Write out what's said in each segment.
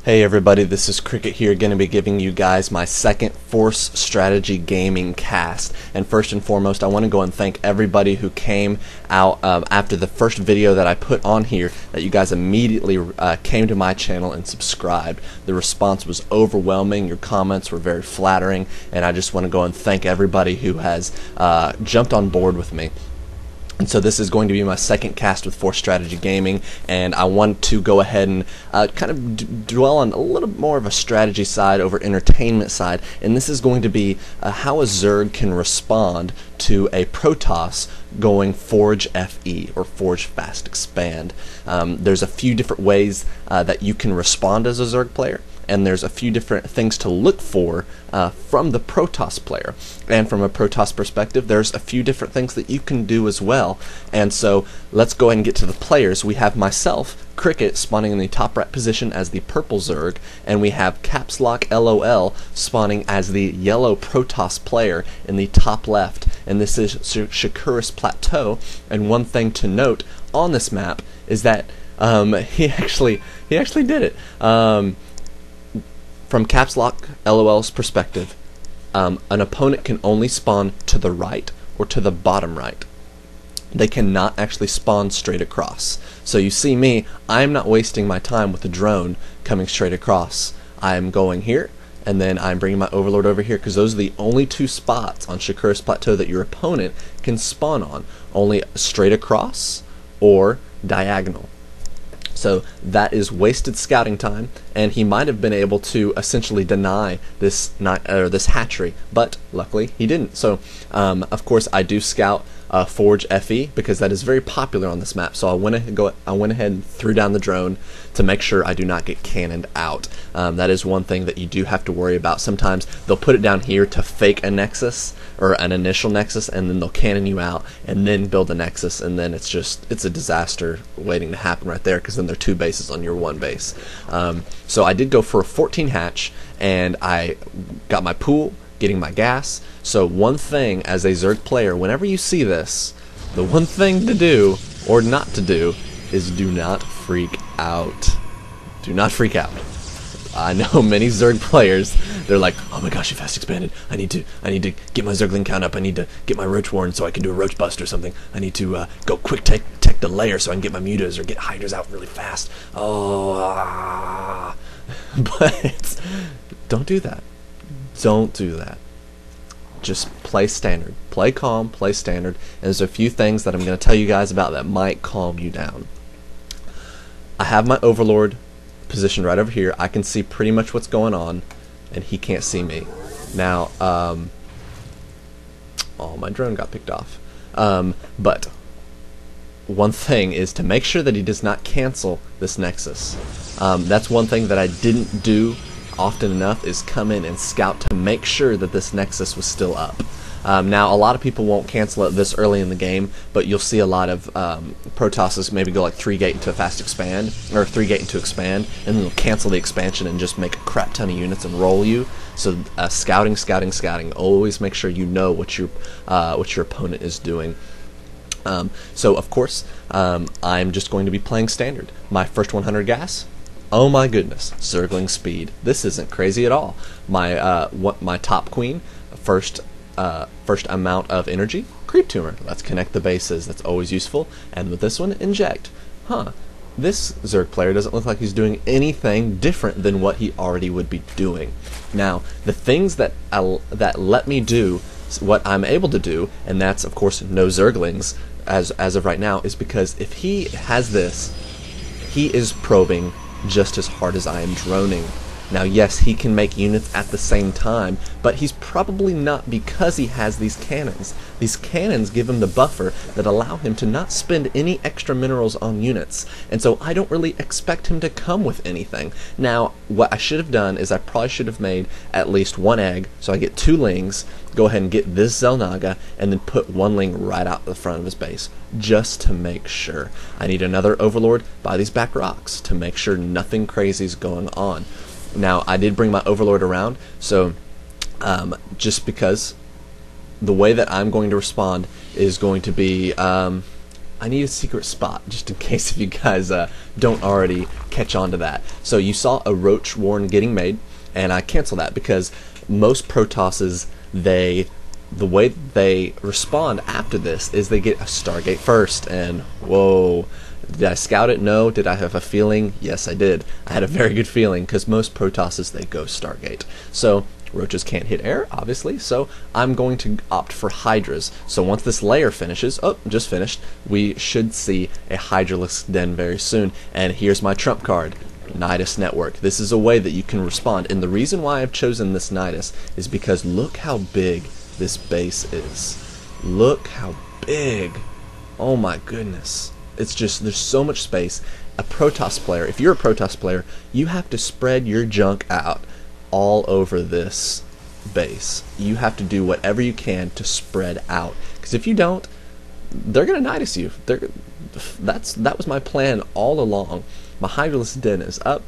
Hey everybody, this is Cricket here, going to be giving you guys my second Force Strategy Gaming cast. And first and foremost, I want to go and thank everybody who came out after the first video that I put on here, that you guys immediately came to my channel and subscribed. The response was overwhelming, your comments were very flattering, and I just want to go and thank everybody who has jumped on board with me. And so this is going to be my second cast with Force Strategy Gaming, and I want to go ahead and kind of dwell on a little more of a strategy side over entertainment side, and this is going to be how a Zerg can respond to a Protoss going Forge FE, or Forge Fast Expand. There's a few different ways that you can respond as a Zerg player, and there's a few different things to look for from the Protoss player. And from a Protoss perspective, there's a few different things that you can do as well. And so let's go ahead and get to the players. We have myself, Cricket, spawning in the top right position as the purple Zerg, and we have Caps Lock LOL spawning as the yellow Protoss player in the top left. And this is Shakuris Plateau. And one thing to note on this map is that he actually did it. From Caps Lock LOL's perspective, an opponent can only spawn to the right or to the bottom right. They cannot actually spawn straight across. So you see me, I'm not wasting my time with the drone coming straight across. I'm going here, and then I'm bringing my Overlord over here, because those are the only two spots on Shakuris Plateau that your opponent can spawn on. Only straight across or diagonal. So that is wasted scouting time, and he might have been able to essentially deny this hatchery, but luckily he didn't. So of course I do scout Forge FE because that is very popular on this map. So I went ahead and threw down the drone to make sure I do not get cannoned out. That is one thing that you do have to worry about. Sometimes they'll put it down here to fake a nexus or an initial nexus, and then they'll cannon you out and then build a nexus, and then it's a disaster waiting to happen right there, because then there are two bases on your one base. So I did go for a 14 hatch, and I got my pool, getting my gas. So one thing as a Zerg player, whenever you see this, the one thing to do or not to do is do not freak out. Do not freak out. I know many Zerg players, they're like, oh my gosh, you fast expanded. I need to get my Zergling count up. I need to get my Roach Warren so I can do a Roach Bust or something. I need to go quick tech the layer so I can get my Mutas or get Hydras out really fast. But don't do that. Don't do that. Just play standard. Play calm, play standard. And there's a few things that I'm going to tell you guys about that might calm you down. I have my Overlord positioned right over here. I can see pretty much what's going on, and he can't see me. Now, oh, my drone got picked off. But one thing is to make sure that he does not cancel this nexus. That's one thing that I didn't do often enough, is come in and scout to make sure that this nexus was still up. Now, a lot of people won't cancel it this early in the game, but you'll see a lot of Protosses maybe go like 3-gate into a fast expand, or 3-gate into expand, and then they'll cancel the expansion and just make a crap ton of units and roll you. So scouting. Always make sure you know what your opponent is doing. So of course, I'm just going to be playing standard. My first 100 gas. Oh my goodness, Zergling speed. This isn't crazy at all. My top queen, first amount of energy, creep tumor. Let's connect the bases. That's always useful. And with this one, inject. This Zerg player doesn't look like he's doing anything different than what he already would be doing. Now, the things that let me do what I'm able to do, and that's of course no Zerglings as of right now, is because if he has this, he is probing just as hard as I am droning. Now yes, he can make units at the same time, but he's probably not, because he has these cannons. These cannons give him the buffer that allow him to not spend any extra minerals on units, and so I don't really expect him to come with anything. Now, what I should have done is I probably should have made at least one egg, so I get 2 lings, go ahead and get this Xel'Naga, and then put 1 ling right out the front of his base, just to make sure. I need another Overlord by these back rocks to make sure nothing crazy is going on. Now, I did bring my Overlord around, so just because the way that I'm going to respond is going to be I need a secret spot, just in case if you guys don't already catch on to that. So you saw a Roach Warren getting made, and I canceled that because most Protosses, the way they respond after this is they get a Stargate first, and whoa. Did I scout it? No. Did I have a feeling? Yes, I did. I had a very good feeling, because most Protosses, they go Stargate. So Roaches can't hit air, obviously, so I'm going to opt for Hydras. So once this layer finishes, oh, just finished, we should see a Hydralisk den very soon. And here's my trump card, Nydus Network. This is a way that you can respond, and the reason why I've chosen this Nydus is because look how big this base is. Look how big. Oh my goodness. It's just, there's so much space. A Protoss player, if you're a Protoss player, you have to spread your junk out all over this base. You have to do whatever you can to spread out, because if you don't, they're gonna Nydus you. That was my plan all along. My Hydralisk Den is up,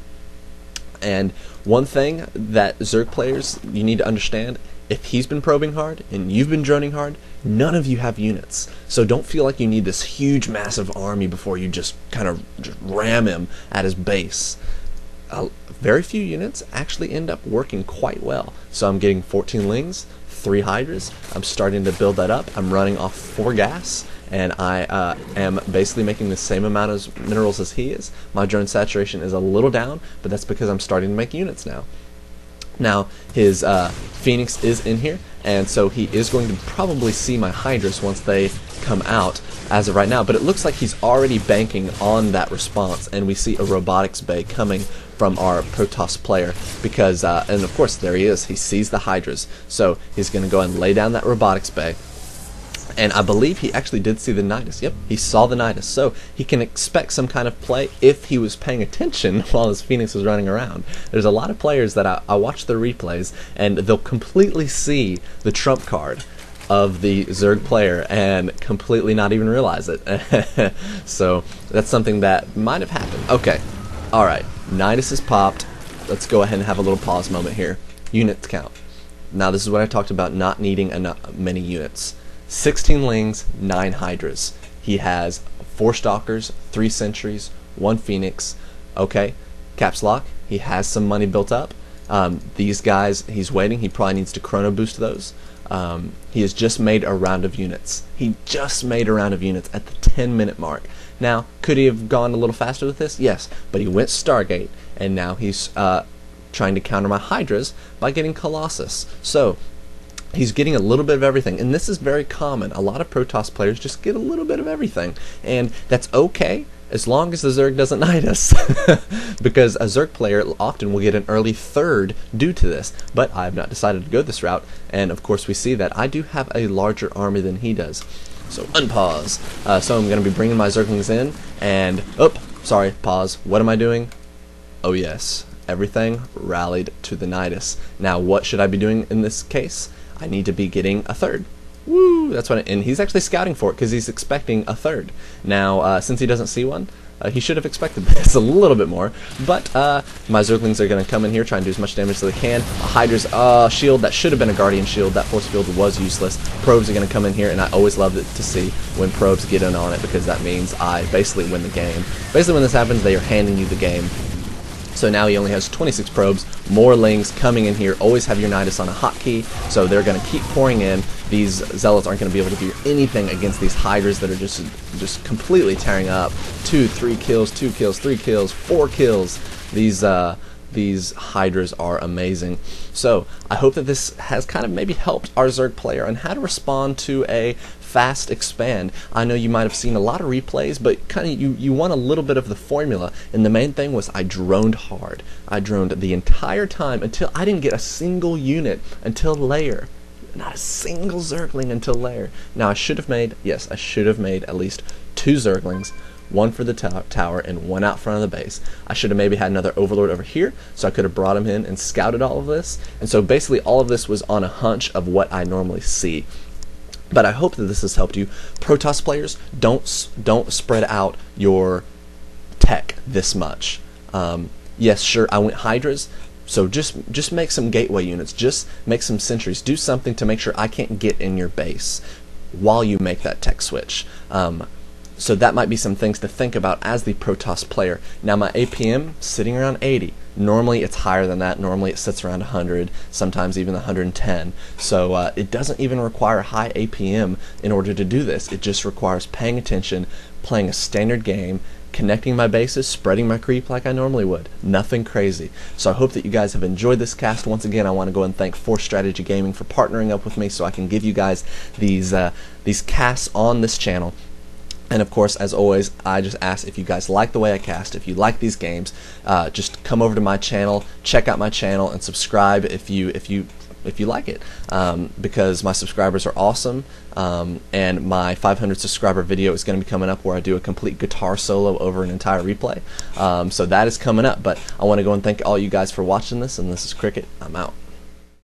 and one thing that Zerg players, you need to understand, if he's been probing hard and you've been droning hard, none of you have units. So don't feel like you need this huge massive army before you just kind of ram him at his base. Very few units actually end up working quite well. So I'm getting 14 Lings, 3 Hydras. I'm starting to build that up. I'm running off 4 gas, and I am basically making the same amount of minerals as he is. My drone saturation is a little down, but that's because I'm starting to make units now. Now, his Phoenix is in here, and so he is going to probably see my Hydras once they come out as of right now, but it looks like he's already banking on that response, and we see a robotics bay coming from our Protoss player because, and of course there he is, he sees the Hydras, so he's going to go and lay down that robotics bay. And I believe he actually did see the Nydus. Yep, he saw the Nydus. So he can expect some kind of play if he was paying attention while his Phoenix was running around. There's a lot of players that I watch the replays, and they'll completely see the trump card of the Zerg player and completely not even realize it. So that's something that might have happened. Okay, alright, Nydus is popped. Let's go ahead and have a little pause moment here. Units count. Now this is what I talked about, not needing many units. 16 Lings, 9 Hydras. He has 4 Stalkers, 3 Sentries, 1 Phoenix. Okay, caps lock. He has some money built up. These guys, he's waiting. He probably needs to chrono boost those. He has just made a round of units. He just made a round of units at the 10-minute mark. Now, could he have gone a little faster with this? Yes, but he went Stargate, and now he's trying to counter my Hydras by getting Colossus. So he's getting a little bit of everything, and this is very common. A lot of Protoss players just get a little bit of everything, and that's okay as long as the Zerg doesn't Nydus, because a Zerg player often will get an early third due to this, but I have not decided to go this route, and of course we see that I do have a larger army than he does. So unpause. So I'm going to be bringing my Zerglings in, and, sorry, pause. What am I doing? Oh yes, everything rallied to the Nydus. Now what should I be doing in this case? I need to be getting a third. Woo! That's what, and he's actually scouting for it because he's expecting a third. Now, since he doesn't see one, he should have expected this a little bit more. But my Zerglings are going to come in here, try and do as much damage as they can. A Hydra's shield that should have been a Guardian shield. That force field was useless. Probes are going to come in here, and I always love it to see when probes get in on it because that means I basically win the game. Basically, when this happens, they are handing you the game. So now he only has 26 probes, more Lings coming in here. Always have your Nydus on a hotkey, so they're going to keep pouring in. These Zealots aren't going to be able to do anything against these Hydras that are just completely tearing up. 2, 3 kills, 2 kills, 3 kills, 4 kills. These Hydras are amazing. So I hope that this has kind of maybe helped our Zerg player on how to respond to a fast expand. I know you might have seen a lot of replays, but kind of you want a little bit of the formula, and the main thing was I droned hard. I droned the entire time until I didn't get a single unit until layer. Not a single Zergling until layer. Now I should have made, yes, I should have made at least 2 Zerglings, 1 for the tower and 1 out front of the base. I should have maybe had another Overlord over here, so I could have brought him in and scouted all of this. And so basically all of this was on a hunch of what I normally see. But I hope that this has helped you. Protoss players, don't spread out your tech this much. Yes, sure, I went Hydras, so just make some gateway units, just make some sentries, do something to make sure I can't get in your base while you make that tech switch. So that might be some things to think about as the Protoss player. Now my APM sitting around 80. Normally it's higher than that. Normally it sits around 100, sometimes even 110. So it doesn't even require high APM in order to do this. It just requires paying attention, playing a standard game, connecting my bases, spreading my creep like I normally would. Nothing crazy. So I hope that you guys have enjoyed this cast. Once again, I want to go and thank Force Strategy Gaming for partnering up with me so I can give you guys these casts on this channel. And of course, as always, I just ask if you guys like the way I cast, if you like these games, just come over to my channel, check out my channel, and subscribe if you like it, because my subscribers are awesome, and my 500 subscriber video is going to be coming up where I do a complete guitar solo over an entire replay. So that is coming up, but I want to go and thank all you guys for watching this, and this is Cricket. I'm out.